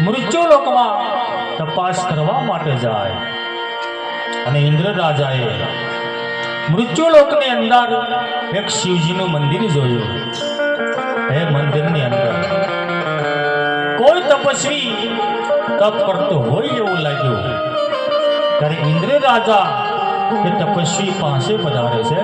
મૃત્યુ લોકમાં તપાસ કરવા માટે જાય અને ઇન્દ્ર રાજાએ મૃત્યુ લોકની અંદર એક શિવજીનું મંદિર જોયું. એ મંદિરની અંદર કોઈ તપસ્વી તપ કરતો હોય એવું લાગ્યું. ત્યારે ઇન્દ્ર રાજા એ તપસ્વી પાસે પધારે છે.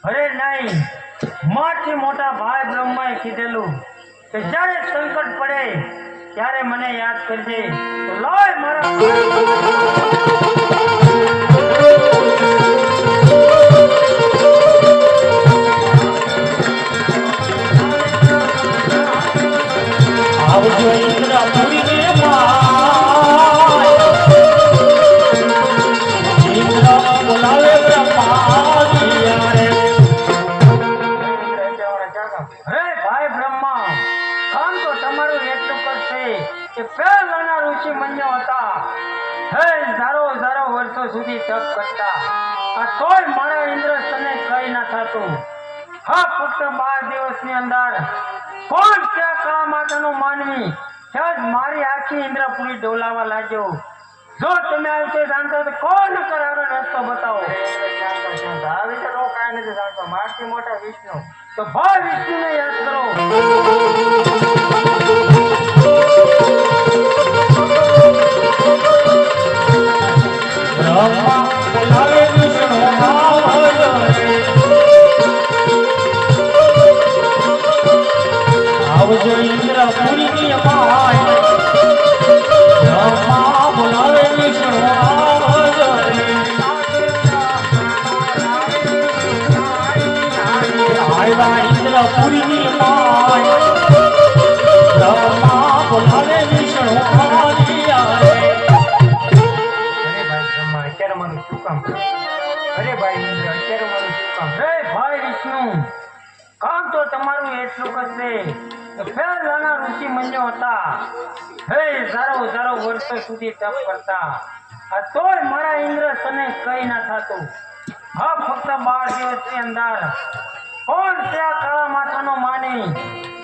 અરે નહીં, માથી મોટા ભાઈ બ્રહ્માએ કીધેલું કે જ્યારે સંકટ પડે ત્યારે મને યાદ કરજે. લાય મારા આવજો ઇન્દ્રપુરી ને ઇન્દ્ર બોલાવે સુધી તપ કરતા. આ તોય મારા ઇન્દ્ર તને કઈ ના થતું. હા, ફક્ત 12 દિવસની અંદર કોણ ત્યાં કળા માતાનો માનવી ત્યાં મારી આખી ઇન્દ્રપુરી ડોલાવા લાગ્યો. જો તમે આ વિશે જાણતા તો કોણ કરાવે રસ્તો બતાવો. આ વિશે હું કાંઈ નથી જાણતો. મારથી મોટા વિષ્ણુ તો ભાઈ વિષ્ણુને યાદ કરો. આવજો ઇન્દ્રપુરી ની માય બ્રહ્મા બોલાવે વિષ્ણુ આવજો આવ્યા ઇન્દ્રપુરી ની માય બ્રહ્મા બોલાવે વિષ્ણુ અરે ભાઈ ઇન્દ્ર, અત્યારે મારું શું કામ? હે ભાઈ વિષ્ણુ, કામ તો તમારું એટલું કરશે. પહેલાના ઋષિ મુનિઓ હતા. હે હજારો વર્ષો સુધી તપ કરતા. આ તોય મારા ઇન્દ્ર તને કઈ ના થતું. હા, ફક્ત 12 દિવસની અંદર કોણ ત્યાં કાળા માથાનો માની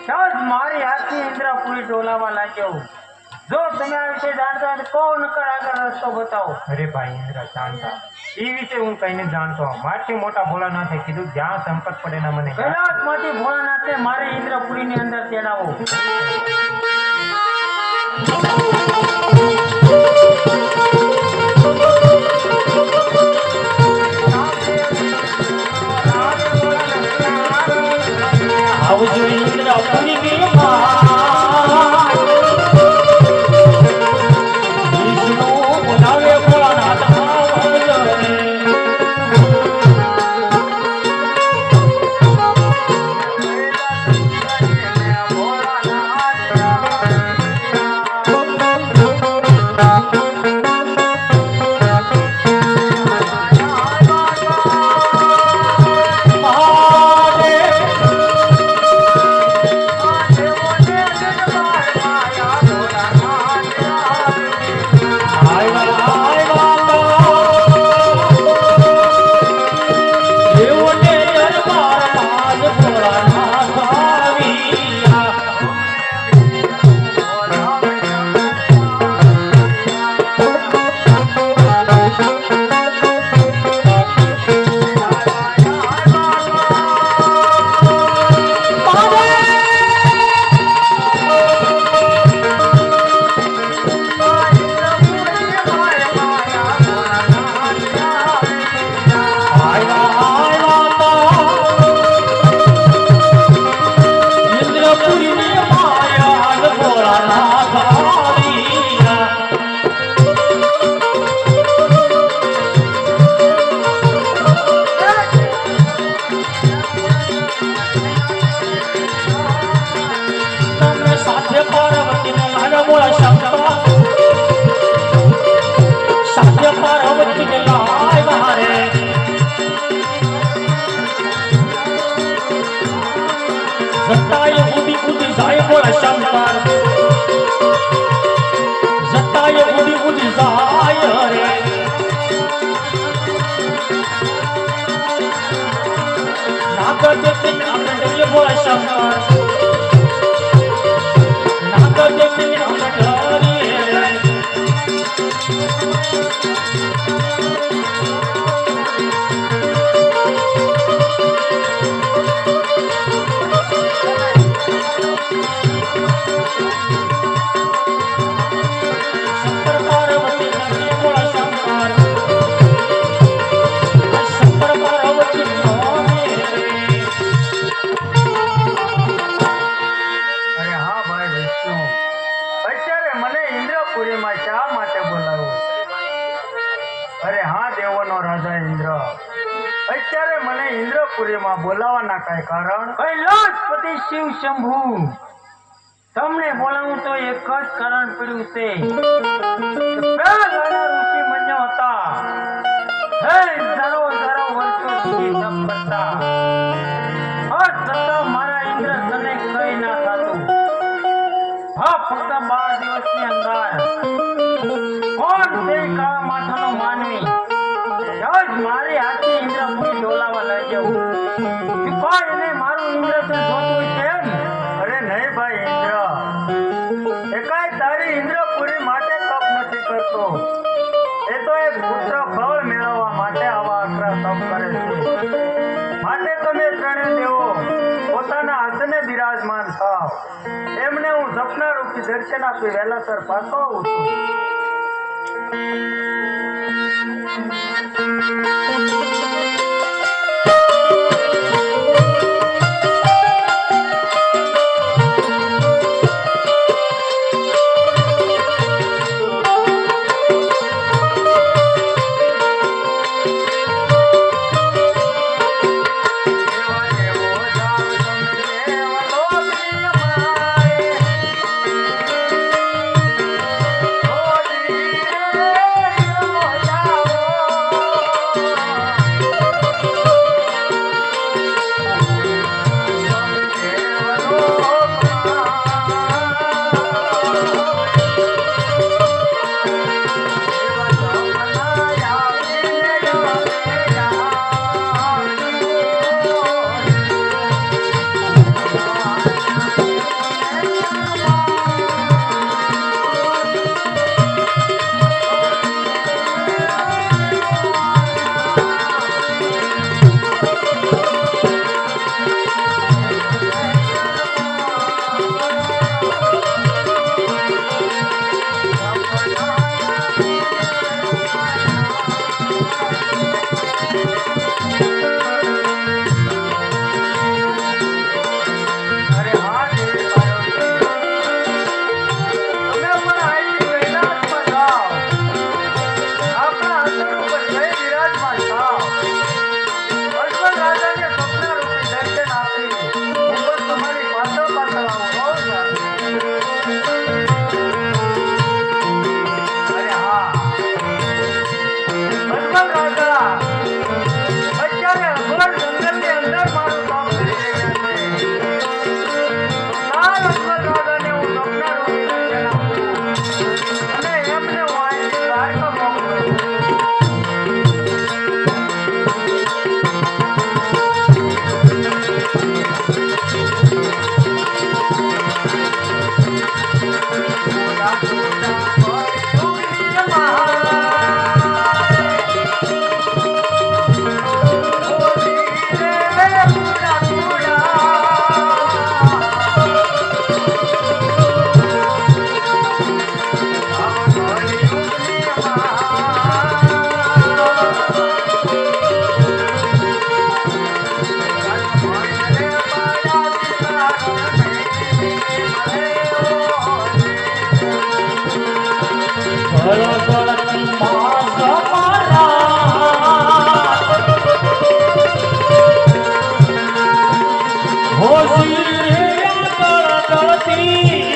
ત્યાં જ મારી આખી ઇન્દ્રપુરી ડોલાવા લાગ્યો. જો તમે આ વિશે જાણતા હોય તો કોણ નકર આગળ રસ્તો બતાવો. અરે ભાઈ ઇન્દ્ર, જાણતા એ વિશે હું કઈ નથી જાણતો. મારથી મોટા ભોળાનાથે કીધું જ્યાં સંકટ પડે ના મને કૈલાસમાંથી ભોળાનાથે મારી ઇન્દ્રપુરીની અંદર તેડાવો. આવજો ઇન્દ્રપુરી ની માય વિષ્ણુ બોલાવે ભોળાનાથ આવજો શંકર પાર્વતી નરને બોળ શંકર શંકર પાર્વતી નો અરે હા ભાઈ વિષ્ણુ, અત્યારે મને ઇન્દ્રપુરીમાં શા માટે બોલાવ્યો? અરે હા દેવોનો રાજા ઇન્દ્ર, અત્યારે મને ઇન્દ્રપુરીમાં બોલાવવાના કઈ કારણ? કૈલાસપતિ શિવ શંભુ, તમને બોલાવું તો એક જ કારણ પડ્યું છે. પહેલાના ઋષિ મુનિઓ હતા, હે હજારો હજારો વર્ષો સુધી તપ કરતા, આ છતાં મારા ઇન્દ્ર તને કઈ ના થતું. હા, ફક્ત 12 દિવસની અંદર કોણ તે કાળા માથાનો માનવી આજ મારી હાથથી ઇન્દ્રપુરી ડોલાવા લઈ જવું? તું કોઈ એને મારું ઇન્દ્રધન જોતું છે એમ? અરે નહીં ભાઈ ઇન્દ્ર, એકાય તારી ઇન્દ્રપુરી માટે તપ નથી કરતો. એ તો એક પુત્ર ફળ મેળવવા માટે આવા અઘરા તપ કરે છે. માટે તમે ત્રણે દેવો પોતાના હાથને બિરાજમાન થાવ. એમને હું સપના રૂપી દર્શન આપી વહેલાસર પાછો આવું છું.